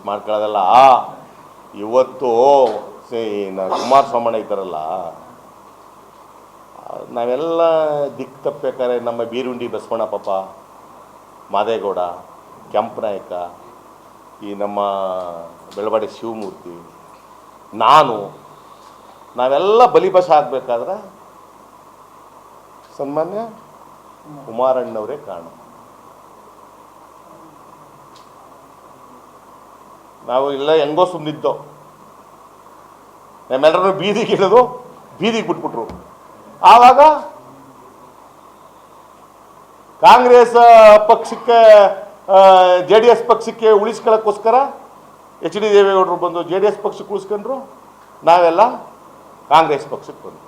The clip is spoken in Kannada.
ಮಾಡ್ಕೊಳ್ಳೋದಲ್ಲ. ಇವತ್ತು ಕುಮಾರಸ್ವಾಮಣ್ಣ ಇದ್ದಾರಲ್ಲ, ನಾವೆಲ್ಲ ದಿಕ್ಕು ತಪ್ಪಬೇಕಾದ್ರೆ ನಮ್ಮ ಬೀರುಂಡಿ ಬಸವಣ್ಣ ಪಾಪ, ಮಾದೇಗೌಡ, ಕೆಂಪನಾಯಕ, ಈ ನಮ್ಮ ಬೆಳವಾಡಿ ಶಿವಮೂರ್ತಿ, ನಾವೆಲ್ಲ ಬಲಿಪಶ ಆಗಬೇಕಾದ್ರೆ ಸನ್ಮಾನ್ಯ ಕುಮಾರಣ್ಣವರೇ ಕಾರಣ. ನಾವು ಇಲ್ಲ ಹೆಂಗೋ ಸುಮ್ಮನಿದ್ದೋ, ನಮ್ಮೆಲ್ಲರೂ ಬೀದಿಗೆ ಇಳಿದು ಬೀದಿಗೆ ಬಿಟ್ಬಿಟ್ರು. ಆವಾಗ ಕಾಂಗ್ರೆಸ್ ಪಕ್ಷಕ್ಕೆ JDS ಪಕ್ಷಕ್ಕೆ ಉಳಿಸ್ಕೊಳ್ಳೋಕ್ಕೋಸ್ಕರ HD ದೇವೇಗೌಡರು ಬಂದು JDS ಪಕ್ಷಕ್ಕೆ ಉಳಿಸ್ಕೊಂಡ್ರು, ನಾವೆಲ್ಲ ಕಾಂಗ್ರೆಸ್ ಪಕ್ಷಕ್ಕೆ ಬಂದು